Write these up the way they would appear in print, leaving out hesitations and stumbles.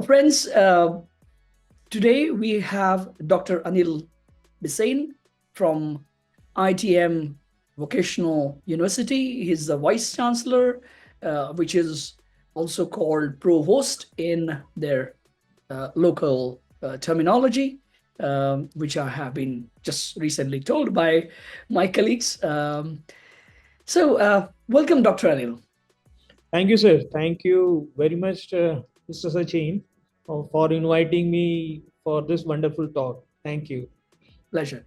friends, today we have Dr. Anil Bisen from ITM Vocational University. He's the Vice Chancellor, which is also called Provost in their local terminology, which I have been just recently told by my colleagues. Welcome, Dr. Anil. Thank you, sir. Thank you very much, Mr. Sachin, for inviting me for this wonderful talk. Thank you. Pleasure.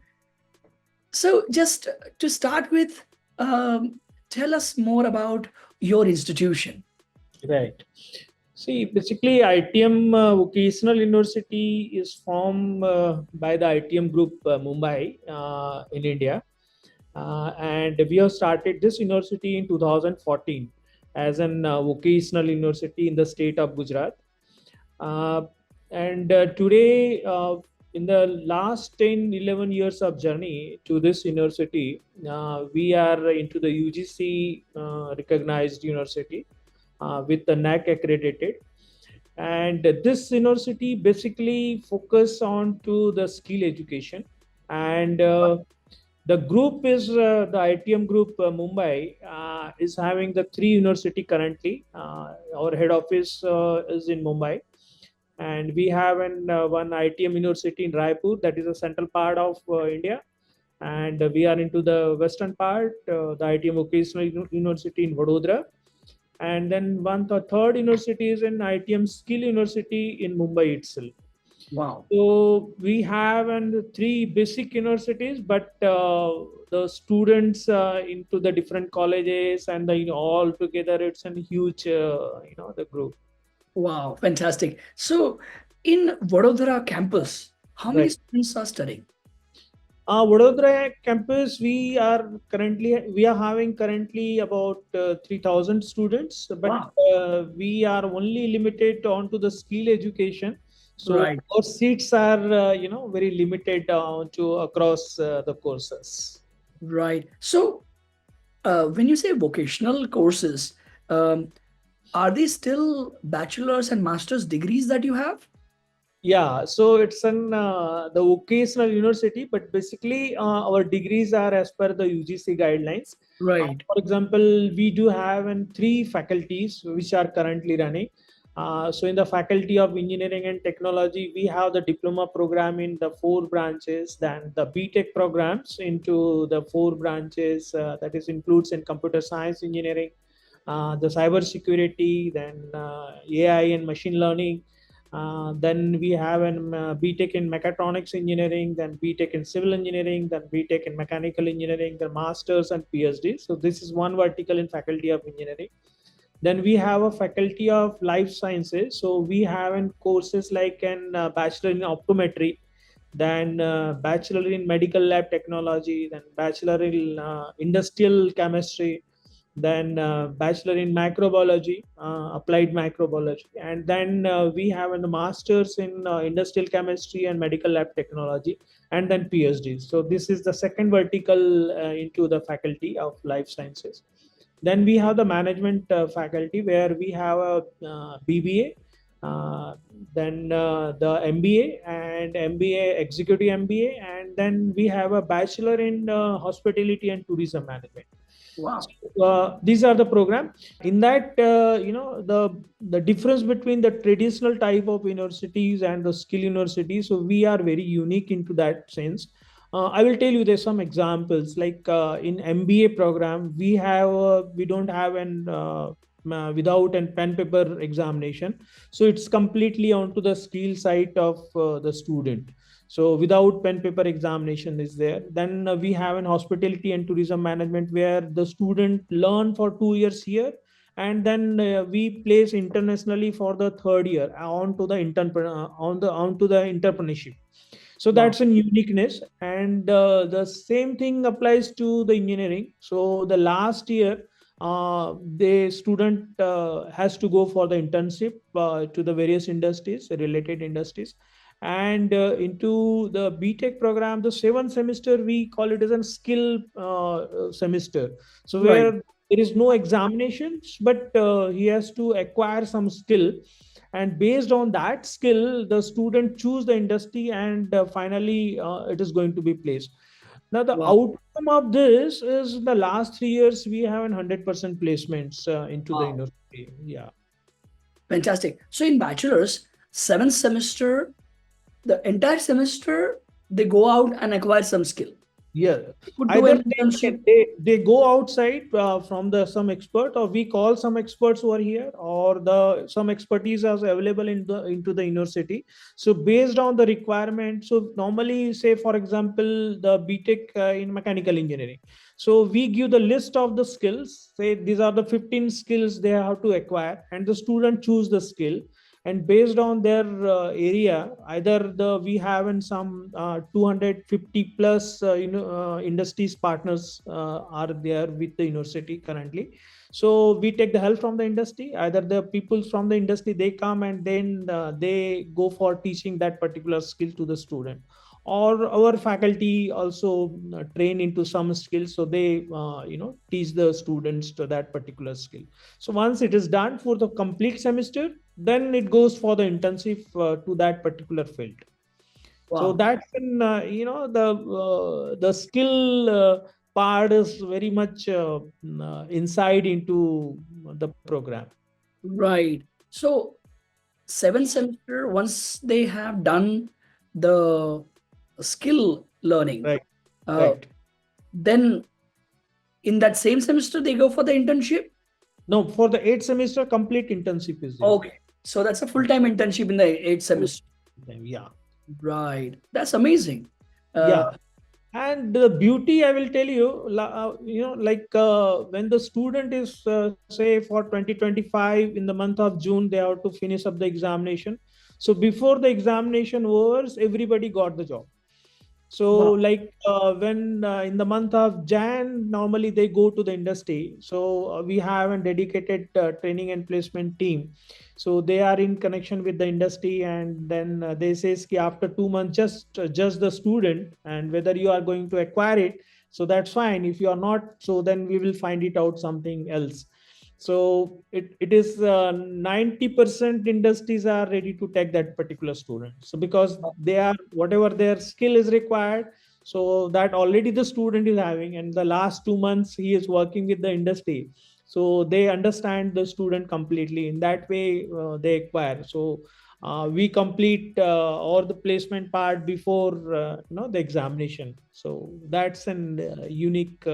So, just to start with, tell us more about your institution. Right. See, basically, ITM Vocational University is formed by the ITM Group Mumbai in India. And we have started this university in 2014 as an vocational university in the state of Gujarat. And today, in the last 10, 11 years of journey to this university, we are into the UGC recognized university with the NAC accredited. And this university basically focus on to the skill education. And the group is the ITM group Mumbai is having the three university currently. Our head office is in Mumbai, and we have one ITM university in Raipur, that is a central part of India, and we are into the western part, the ITM Vocational University in Vadodara, and then the third university is in ITM Skill University in Mumbai itself. Wow. So we have three basic universities, but the students into the different colleges and all together, it's a huge the group. Wow, fantastic. So, in Vadodara campus, how many Right. students are studying? Vadodara campus, we are having currently about 3,000 students, but Wow. we are only limited onto the skill education. So Right. our seats are very limited to across the courses. Right. So, when you say vocational courses, are they still bachelor's and master's degrees that you have? Yeah, so it's an the vocational university, but basically our degrees are as per the UGC guidelines. Right. For example, we do have three faculties which are currently running. So in the Faculty of Engineering and Technology, we have the diploma program in the four branches, then the BTech programs into the four branches, that is includes in computer science engineering, the cyber security, then AI and machine learning. Then we have an BTech in mechatronics engineering, then BTech in civil engineering, then BTech in mechanical engineering, the masters and PhD. So this is one vertical in Faculty of Engineering. Then we have a Faculty of Life Sciences. So we have courses like an bachelor in optometry, then bachelor in medical lab technology, then bachelor in industrial chemistry, then bachelor in microbiology, applied microbiology, and then we have a master's in industrial chemistry and medical lab technology, and then PhD. So this is the second vertical into the Faculty of Life Sciences. Then we have the management faculty, where we have a BBA, then the MBA and MBA, executive MBA, and then we have a bachelor in hospitality and tourism management. Wow. These are the program. In that, the difference between the traditional type of universities and the skill universities. So we are very unique into that sense. I will tell you there's some examples like in MBA program we don't have an without a pen paper examination, so it's completely onto the skill side of the student. So without pen paper examination is there. Then we have an hospitality and tourism management, where the student learn for 2 years here, and then we place internationally for the third year on to the onto the entrepreneurship. So Wow. that's a uniqueness, and the same thing applies to the engineering. So the last year, the student has to go for the internship to the various industries, related industries, and into the BTech program, the seventh semester we call it as a skill semester. So Right. where there is no examinations, but he has to acquire some skill, and based on that skill the student choose the industry, and finally it is going to be placed. Now the Wow. outcome of this is the last 3 years we have 100% placements into the Wow. university. Yeah. Fantastic. So in bachelor's, seventh semester, the entire semester, they go out and acquire some skill. Yeah, They could do either an internship. they go outside from the some expert, or we call some experts over here, or the some expertise is available in the into the university. So based on the requirement, so normally say for example the BTech in mechanical engineering, so we give the list of the skills. Say these are the 15 skills they have to acquire, and the student choose the skill, and based on their area, either the we have in some 250 plus industries partners are there with the university currently. So we take the help from the industry, either the people from the industry they come and then they go for teaching that particular skill to the student, or our faculty also train into some skills, so they teach the students to that particular skill. So once it is done for the complete semester, then it goes for the intensive to that particular field. So Wow. that's in the skill part is very much inside into the program. Right. So seventh semester, once they have done the skill learning, Right. uh, Right. then in that same semester they go for the internship. No, for the 8th semester complete internship is there. Okay. So that's a full-time internship in the eighth Full semester. time, yeah. Right. That's amazing. Uh, Yeah. And the beauty, I will tell you, like when the student is, say, for 2025 in the month of June, they have to finish up the examination. So before the examination overs, everybody got the job. So wow. like when in the month of Jan, normally they go to the industry. So we have a dedicated training and placement team. So they are in connection with the industry, and then they says ki after 2 months, just the student, and whether you are going to acquire it. So that's fine. If you are not, so then we will find it out something else. So it is 90% industries are ready to take that particular student. So because they are whatever their skill is required, so that already the student is having, and the last 2 months he is working with the industry. So they understand the student completely. In that way, they acquire. So we complete all the placement part before the examination. So that's an unique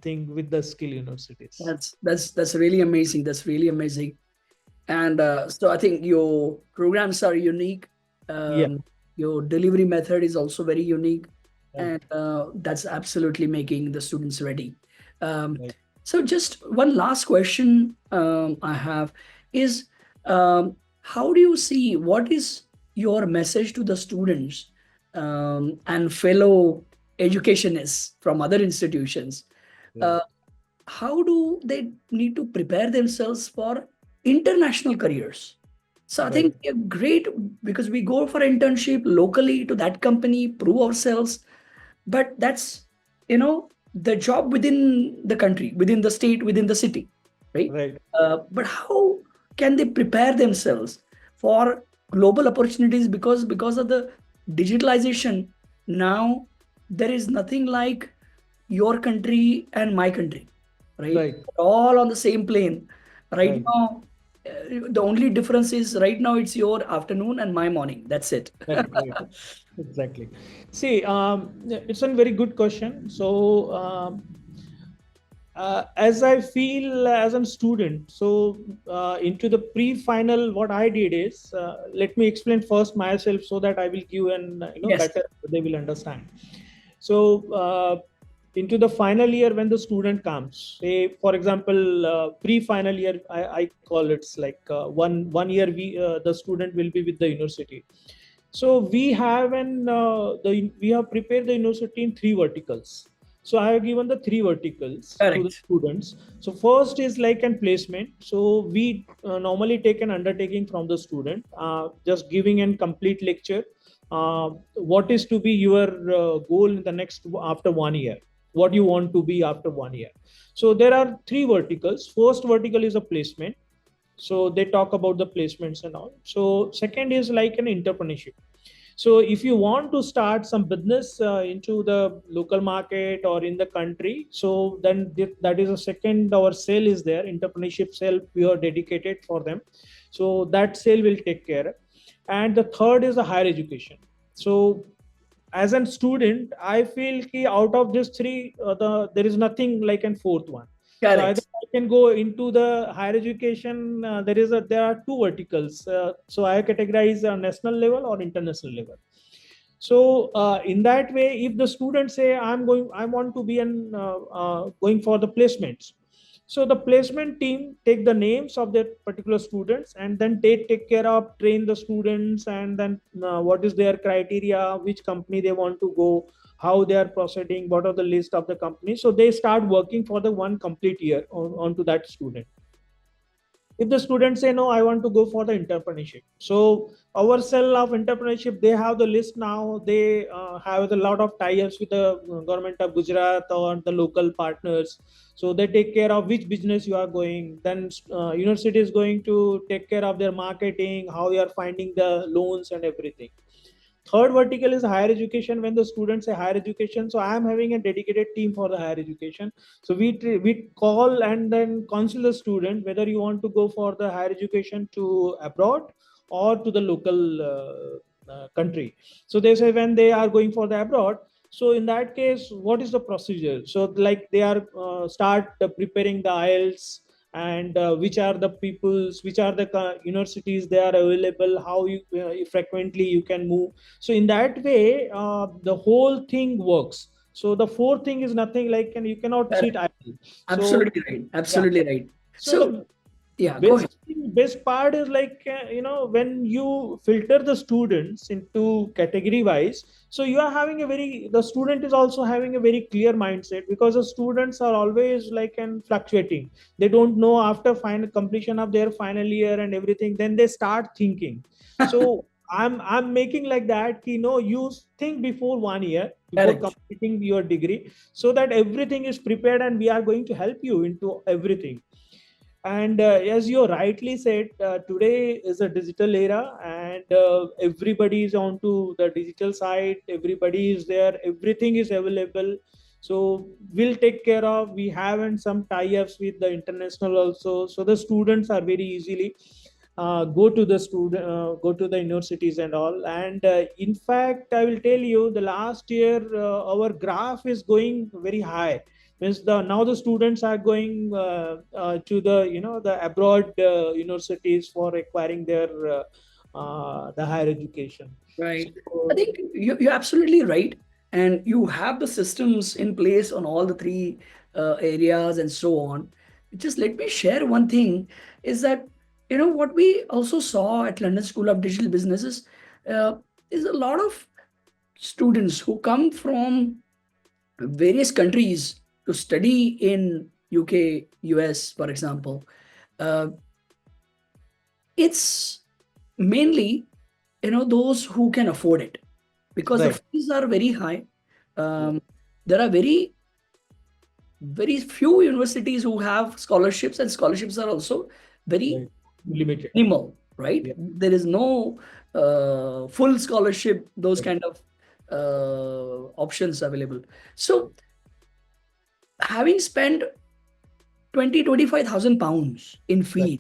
thing with the skill universities. That's really amazing. That's really amazing. And so I think your programs are unique. Yeah. Your delivery method is also very unique, Right. and that's absolutely making the students ready. Um, Right. so just one last question I have is, how do you see, what is your message to the students and fellow educationists from other institutions? Right. Uh, how do they need to prepare themselves for international careers? So I Right. think great, because we go for internship locally to that company, prove ourselves, but that's the job within the country, within the state, within the city, right? Right. But how can they prepare themselves for global opportunities, because of the digitalization now, there is nothing like your country and my country, right? Right. All on the same plane right Right. now. The only difference is right now it's your afternoon and my morning, that's it. Right. Right. Exactly. See, it's a very good question. So, as I feel as a student, so into the pre-final, what I did is let me explain first myself so that I will give an Yes. better they will understand. So into the final year when the student comes, say for example pre-final year, I call it's like one year the student will be with the university. So we have we have prepared the university in three verticals. So I have given the three verticals to the Correct. students. So first is like an placement. So we normally take an undertaking from the student, just giving a complete lecture. What is to be your goal in the next after 1 year? What you want to be after 1 year? So there are three verticals. First vertical is a placement. So they talk about the placements and all. So second is like an entrepreneurship. So if you want to start some business into the local market or in the country, so then that is a second, our sale is there, entrepreneurship sale, we are dedicated for them. So that sale will take care. And the third is the higher education. So as a student, I feel ki out of these three, there is nothing like a fourth one. So either Correct. I can go into the higher education. There are two verticals. So I categorize national level or international level. So in that way, if the students say I want to be going for the placements. So the placement team take the names of that particular students, and then they take care of train the students, and then what is their criteria, which company they want to go, how they are proceeding, what are the list of the companies. So they start working for the one complete year onto that student. If the students say no, I want to go for the entrepreneurship, so our cell of entrepreneurship, they have the list now. They have a lot of tie-ups with the government of Gujarat or the local partners. So they take care of which business you are going, then university is going to take care of their marketing, how you are finding the loans and everything. Third vertical is higher education. When the students say higher education, so I am having a dedicated team for the higher education. So we call and then counsel the student whether you want to go for the higher education to abroad or to the local country. So they say when they are going for the abroad, so in that case what is the procedure. So like they are start preparing the IELTS, and which are the peoples, which are the universities they are available, how you frequently you can move. So in that way the whole thing works. So the fourth thing is nothing like, and you cannot sit Correct. idle. So Absolutely right. yeah. Absolutely right. So So the yeah, go ahead. best part is like when you filter the students into category wise, so you are having a very, the student is also having a very clear mindset, because the students are always like and fluctuating. They don't know after final completion of their final year and everything, then they start thinking. So I'm making like that, you think before 1 year before Correct. completing your degree, so that everything is prepared and we are going to help you into everything. And as you rightly said, today is a digital era, and everybody is onto the digital side. Everybody is there. Everything is available. So we'll take care of. We have and some tie-ups with the international also. So the students are very easily go to the universities and all. And in fact, I will tell you, the last year our graph is going very high. Means the now the students are going to the the abroad universities for acquiring their the higher education. Right. I So think you're absolutely right. And you have the systems in place on all the three areas and so on. Just let me share one thing is that, what we also saw at London School of Digital Businesses uh, is a lot of students who come from various countries to study in UK, US, for example. Uh, it's mainly, those who can afford it because the right, fees are very high. There are very few universities who have scholarships, and scholarships are also very right, limited. minimal, right? Yeah, There is no full scholarship, those right, kind of options available. So having spent 25,000 pounds in right, fees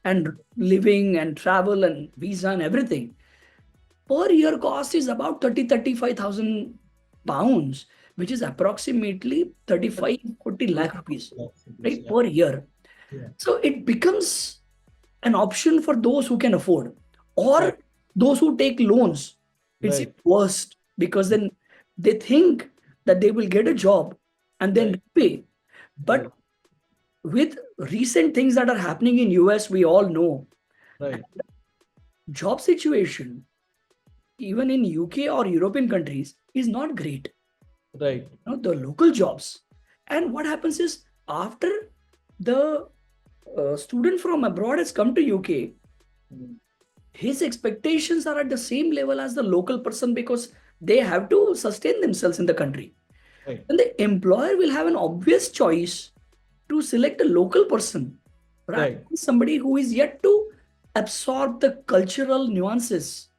and living and travel and visa and everything, per year cost is about 35,000 pounds, which is approximately 35 40 lakh rupees, right, yeah, per year. yeah, So it becomes an option for those who can afford, right, or those who take loans. It's right, even worst because then they think that they will get a job and then right, pay. But right, with recent things that are happening in US, we all know right, job situation even in UK or European countries is not great. right, The local jobs. And what happens is after the student from abroad has come to UK, his expectations are at the same level as the local person because they have to sustain themselves in the country. right, And the employer will have an obvious choice to select a local person rather Right. than somebody who is yet to absorb the cultural nuances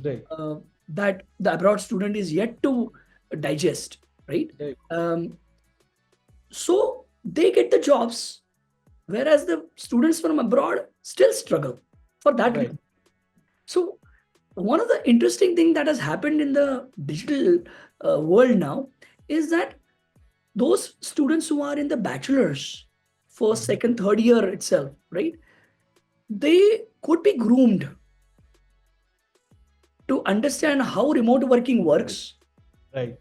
Right. uh, that the abroad student is yet to digest, right? Right. Um, so they get the jobs, whereas the students from abroad still struggle for that Right. reason. So one of the interesting thing that has happened in the digital world now is that those students who are in the bachelor's first, Mhm. second, third year itself, right? They could be groomed to understand how remote working works. Right.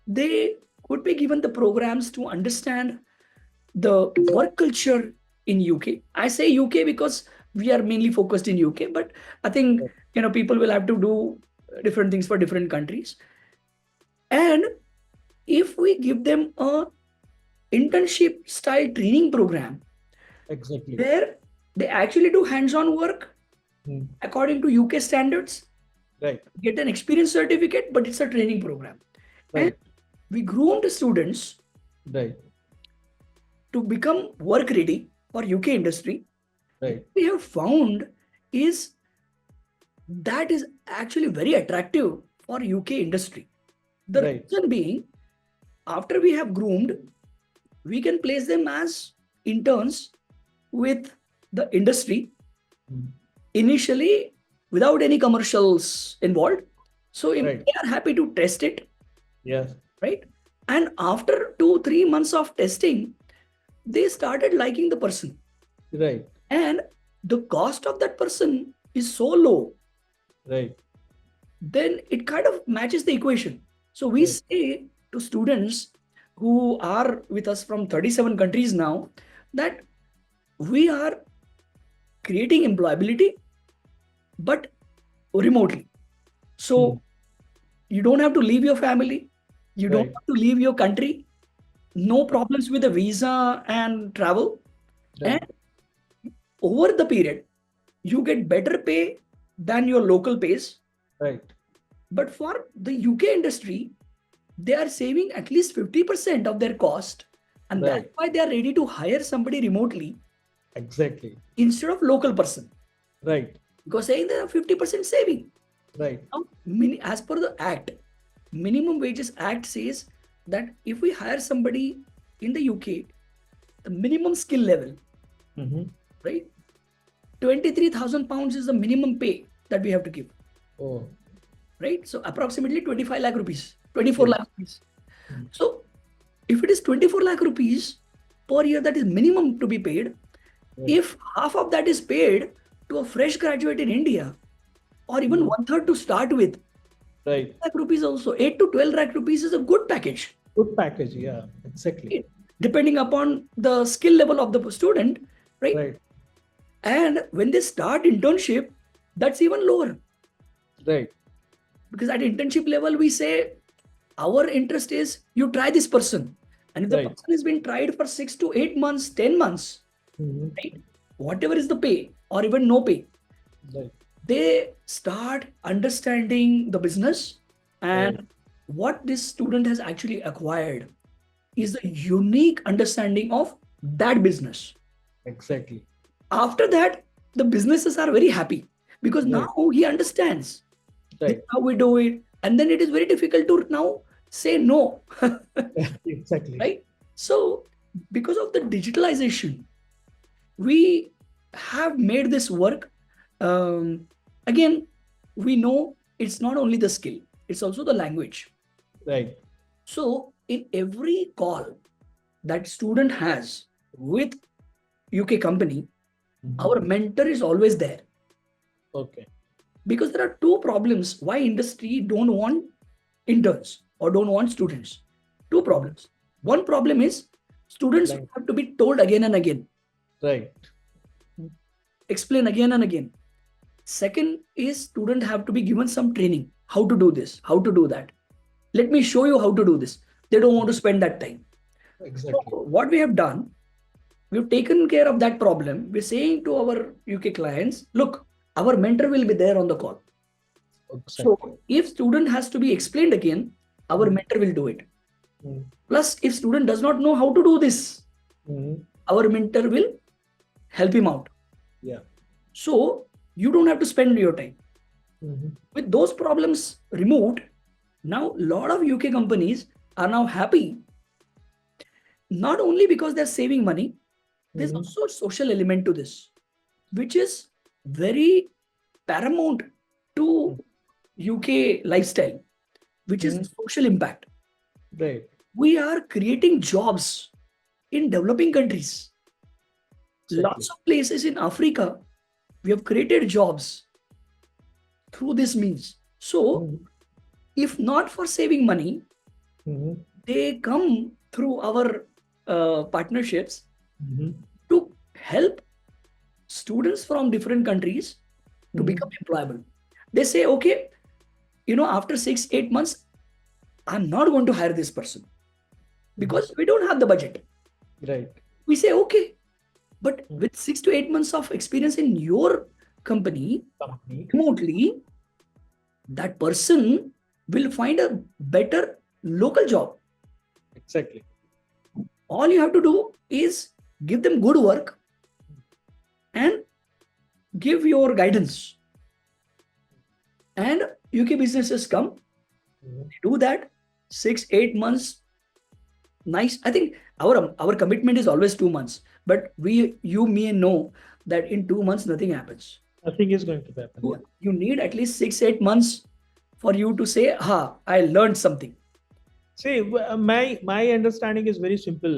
They could be given the programs to understand the work culture in UK. I say UK because we are mainly focused in UK, but I think Right. people will have to do different things for different countries. And if we give them a internship style training program Exactly. where they actually do hands-on work Mm. according to UK standards, Right. get an experience certificate, but it's a training program. And Right. we groomed students Right. to become work ready for UK industry. What Right. we have found is that is actually very attractive for UK industry. The Right. reason being, after we have groomed, we can place them as interns with the industry Mm. initially without any commercials involved. So Right. they are happy to test it, Yes. right? And after 2-3 months of testing, they started liking the person. Right. And the cost of that person is so low, Right. then it kind of matches the equation. So we Right. say to students who are with us from 37 countries now that we are creating employability, but remotely. Mm. So you don't have to leave your family, you don't Right. have to leave your country, no problems with the visa and travel. And Right. over the period, you get better pay than your local pays. Right. But for the UK industry, they are saving at least 50% of their cost. And that's Right. why they are ready to hire somebody remotely Exactly. instead of local person. Right. Because saying they are 50% saving. Right. Now, as per the Act, Minimum Wages Act says that if we hire somebody in the UK, the minimum skill level, Mm-hmm. right? £23,000 is the minimum pay that we have to give, Oh. right? So approximately 25 lakh rupees, 24 Yes. lakh rupees. Mm. So if it is 24 lakh rupees per year, that is minimum to be paid. Right. If half of that is paid to a fresh graduate in India, or even Mm. one third to start with, Right. lakh rupees also, 8 to 12 lakh rupees is a good package, Good package. Yeah. Exactly. right? Depending upon the skill level of the student, right? Right. And when they start internship, that's even lower, Right. because at internship level, we say our interest is you try this person. And if the Right. person has been tried for 6 to 8 months, 10 months, Mm-hmm. right? Whatever is the pay or even no pay, Right. they start understanding the business, Right. and what this student has actually acquired is the unique understanding of that business. Exactly. After that, the businesses are very happy because now Right. he understands this Right. is how we do it, and then it is very difficult to now say no. Exactly. Right? So because of the digitalization, we have made this work. Again, we know it's not only the skill, it's also the language. Right. So in every call that student has with UK company, Mm-hmm. our mentor is always there, Okay. because there are two problems why industry don't want interns or don't want students. Two Mm. problems. One problem is students Like. have to be told again and again, Right. explain again and again. Second is student have to be given some training, how to do this, how to do that. Let me show you how to do this. They don't want to spend that time. So Exactly. what we have done, we've taken care of that problem. We're saying to our UK clients, look, our mentor will be there on the call. Exactly. So if student has to be explained again, our Mm. mentor will do it. Mm. Plus, if student does not know how to do this, Mm. our mentor will help him out. Yeah. So you don't have to spend your time. Mhm. With those problems removed, now a lot of UK companies are now happy, not only because they're saving money, there's Mhm. also a social element to this, which is very paramount to UK lifestyle, which is Mhm. social impact. Right. We are creating jobs in developing countries. Exactly. Lots of places in Africa, we have created jobs through this means. So, Mhm. if not for saving money, Mhm. they come through our partnerships Mhm. to help students from different countries to become Mhm. employable. They say, okay, after 6, 8 months, I'm not going to hire this person Mhm. because we don't have the budget. Right. We say, okay, but Mhm. with 6 to 8 months of experience in your company Company. remotely, that person will find a better local job. Exactly. All you have to do is give them good work and give your guidance. And UK businesses come, Mhm. do that 6, 8 months. Nice. I think our commitment is always 2 months, but you may know that in 2 months nothing happens. Nothing is going to happen. Yeah. You need at least 6, 8 months for you to say, "Ha, I learned something." See, my understanding is very simple.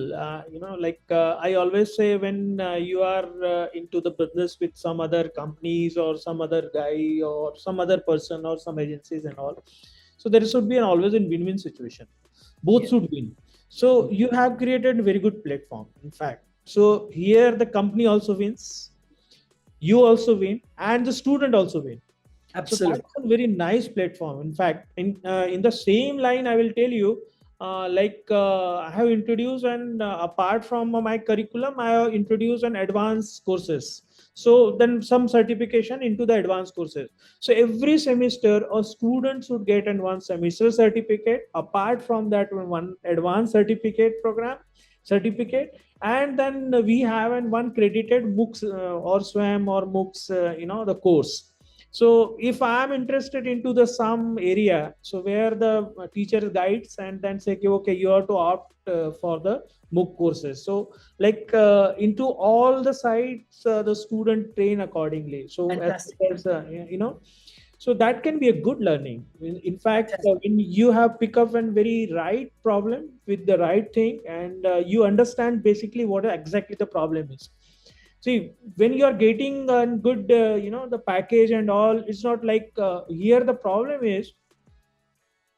Like I always say, when you are into the business with some other companies or some other guy or some other person or some agencies and all, so there should be an always a win-win situation. Both Yes, should win. So you have created a very good platform. In fact, so here the company also wins, you also win, and the student also win. So absolutely. that's a very nice platform. In fact, in the same line, I will tell you, I have introduced, and apart from my curriculum, I have introduced an advanced courses. So then some certification into the advanced courses. So every semester, a student should get an one semester certificate. Apart from that, one advanced certificate program certificate, and then we have an one credited MOOCs or SWAM or MOOCs, the course. So if I am interested into the some area, so where the teacher guides and then say, okay, you have to opt for the MOOC courses. So like into all the sites, the student train accordingly. So Fantastic. as so that can be a good learning. In fact, Fantastic. when you have pick up a very right problem with the right thing, and you understand basically what exactly the problem is. See, when you are getting a good, the package and all, it's not like here the problem is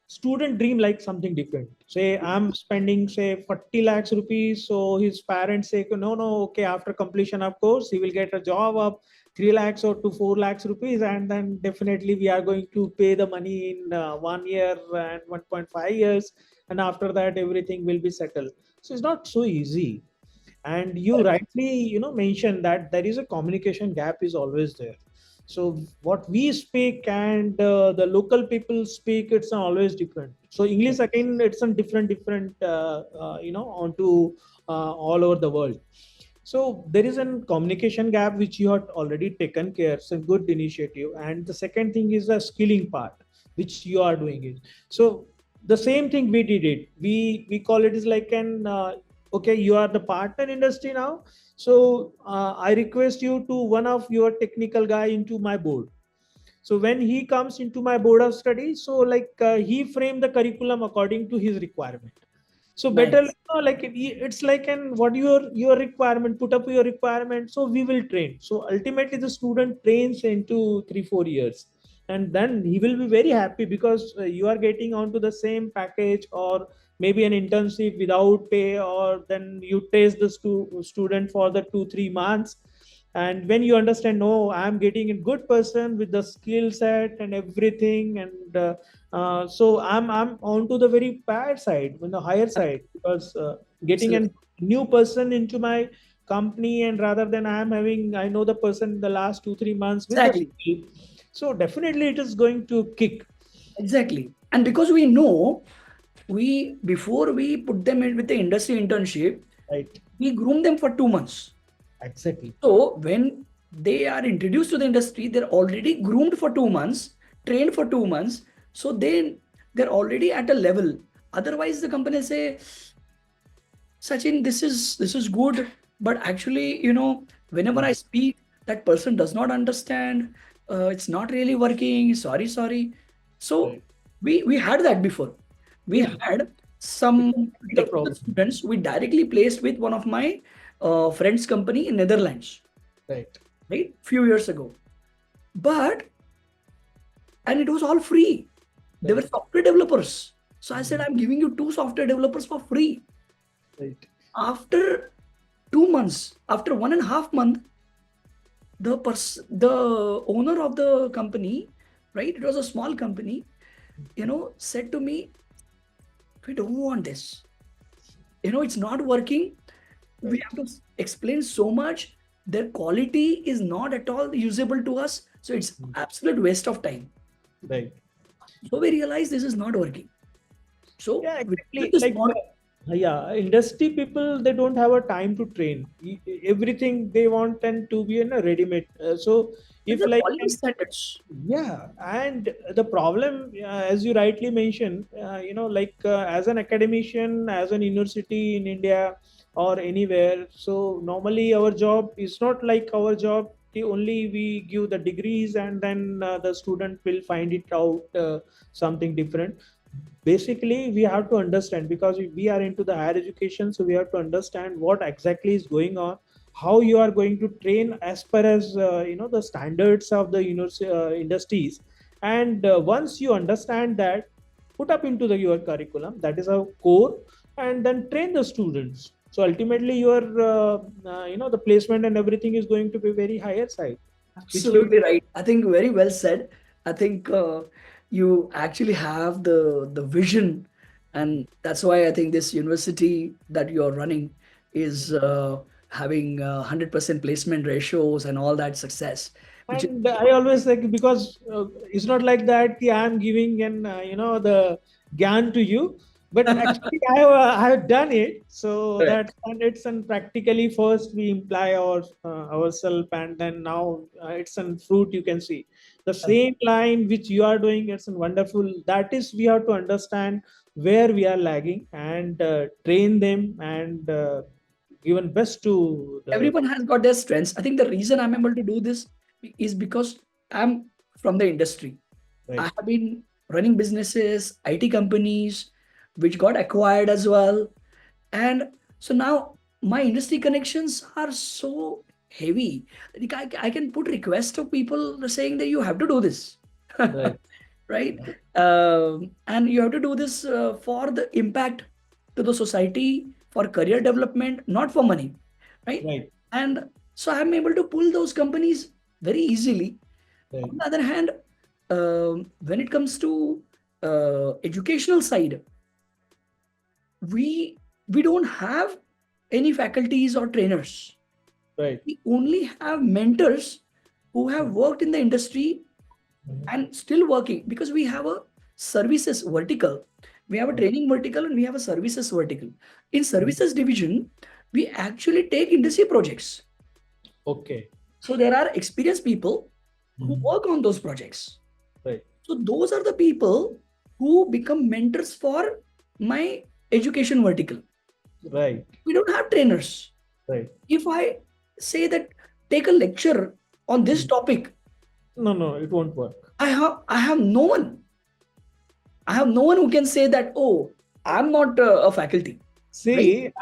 student dream like something different. Say I'm spending say 40 lakhs rupees, so his parents say no, no, okay, after completion of course he will get a job of 3 lakhs or to 4 lakhs rupees, and then definitely we are going to pay the money in 1 year and 1.5 years, and after that everything will be settled. So it's not so easy. And you rightly mentioned that there is a communication gap is always there. So what we speak and the local people speak, it's always different. So English again, it's a different onto all over the world. So there is a communication gap which you have already taken care. It's a good initiative. And the second thing is the skilling part, which you are doing it. So the same thing we did it. We call it is like an okay, you are the partner industry now. So I request you to one of your technical guy into my board. So when he comes into my board of studies, so like he frame the curriculum according to his requirement. So better, Nice. like it's like an what your requirement, put up your requirement, so we will train. So ultimately the student trains into 3 4 years, and then he will be very happy because you are getting onto the same package, or maybe an internship without pay, or then you test the student for the 2 3 months. And when you understand, no, I'm getting a good person with the skill set and everything, and so I'm on to the very bad side, on the higher side, because getting a Absolutely. new person into my company, and rather than I know the person in the last 2 3 months with the Exactly. skill, so definitely it is going to kick. Exactly. And because we know, before we put them in with the industry internship, Right. we groom them for 2 months. Exactly. So when they are introduced to the industry, they're already groomed for 2 months, trained for 2 months. So they're already at a level. Otherwise, the company say, Sachin, this is good, but actually, whenever I speak, that person does not understand. It's not really working. Sorry, sorry. So Right. we had that before. We Yeah. had It some can be the technical problem. students we directly placed with one of my friends' company in Netherlands, Right. right? Few years ago. But and it was all free. They were Right. software developers. So I said, Mhm. I'm giving you two software developers for free. Right. After 2 months, after 1.5 months, the owner of the company, right? It was a small company, said to me, we don't want this. It's not working. We Right. have to explain so much. Their quality is not at all usable to us. So it's Mm. absolute waste of time. Right. So we realized this is not working. So Yeah, we took exactly. this Like, model. yeah, industry people, they don't have a time to train. Everything they want and to be in a ready-made. So It's if the like quality standards. yeah, and the problem, as you rightly mentioned, like as an academician, as an university in India or anywhere, so normally our job is not like our job. Only we give the degrees and then the student will find it out something different. Basically, we have to understand because we are into the higher education, so we have to understand what exactly is going on, how you are going to train as per as the standards of the university industries, and once you understand that, put up into your curriculum, that is our core, and then train the students. So ultimately your the placement and everything is going to be very higher side, which you Absolutely right. I think very well said. I think you actually have the vision, and that's why I think this university that you're running is having 100% placement ratios and all that success, which is and I always like, because it's not like that ki I'm giving an the gyan to you, but actually I have done it, so correct. that, and it's, and practically first we imply ourselves, and then now it's an fruit you can see the same line which you are doing. It's wonderful. That is, we have to understand where we are lagging and train them and given best to the Everyone has got their strengths. I think the reason I'm able to do this is because I'm from the industry. I right. have been running businesses, IT companies, which got acquired as well. And so now my industry connections are so heavy. Like I can put requests to people saying that you have to do this, Right. right? And you have to do this for the impact to the society, for career development, not for money, right? Right. And so I'm able to pull those companies very easily. Right. On the other hand, when it comes to educational side, we we don't have any faculties or trainers. Right. We only have mentors who have worked in the industry Mhm. and still working, because we have a services vertical, we have a Right. training vertical, and we have a services vertical. In Mhm. services division, we actually take industry projects. Okay. So there are experienced people who Mhm. work on those projects. Right. So those are the people who become mentors for my education vertical. Right. We don't have trainers. Right. If I say that take a lecture on this Mhm. topic, No, no, it won't work. I have no one. I have no one who can say that, oh, I'm not a faculty, right? See,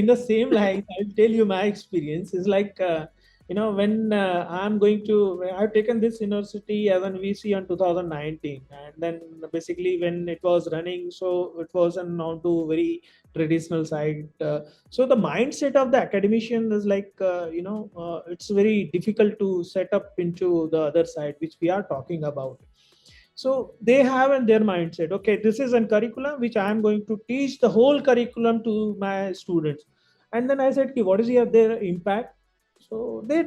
in the same line. I'll tell you my experience. Is like, when I'm going to, I've taken this university as an VC on 2019, and then basically when it was running, so it was an on to very traditional side. So the mindset of the academician is like, it's very difficult to set up into the other side, which we are talking about. So they have in their mindset, okay, this is a curriculum which I am going to teach the whole curriculum to my students. And then I said, "Okay, what is their impact?" So they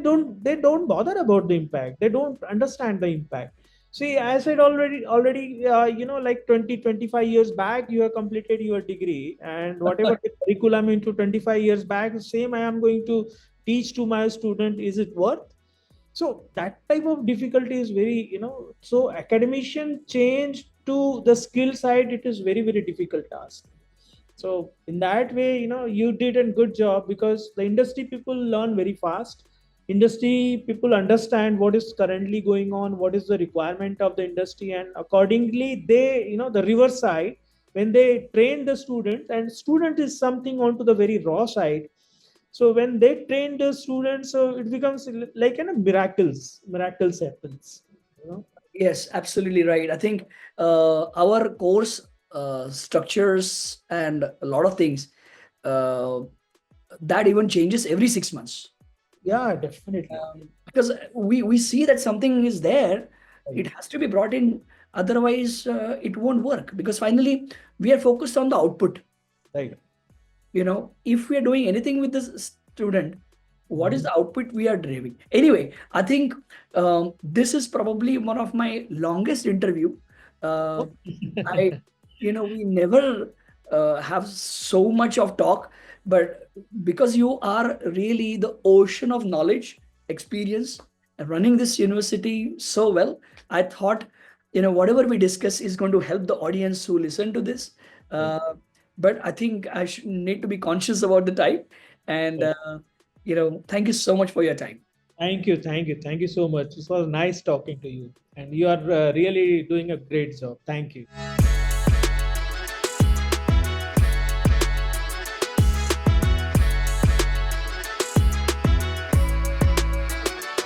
don't bother about the impact. They don't understand the impact. See, I said already, like 20-25 years back, you have completed your degree, and whatever the curriculum into 25 years back, same I am going to teach to my student, is it worth? So that type of difficulty is very, so academician change to the skill side, it is very, very difficult task. So in that way, you did a good job, because the industry people learn very fast. Industry people understand what is currently going on, what is the requirement of the industry, and accordingly they, the reverse side, when they train the student, and student is something onto the very raw side. So when they train the students, so it becomes like miracles happens, Yes, absolutely right. I think our course structures and a lot of things uh, that even changes every 6 months. Yeah, definitely. Because we see that something is there, it Right. has to be brought in. Otherwise, it won't work. Because finally, we are focused on the output. Right. If we are doing anything with this student, what is Mhm. the output we are driving? Anyway, I think this is probably one of my longest interview. uh, I we never have so much of talk, but because you are really the ocean of knowledge, experience, and running this university so well, I thought whatever we discuss is going to help the audience who listen to this. Right. uh, but I think I should need to be conscious about the time. And Right. thank you so much for your time. Thank you so much. It was nice talking to you, and you are really doing a great job. Thank you.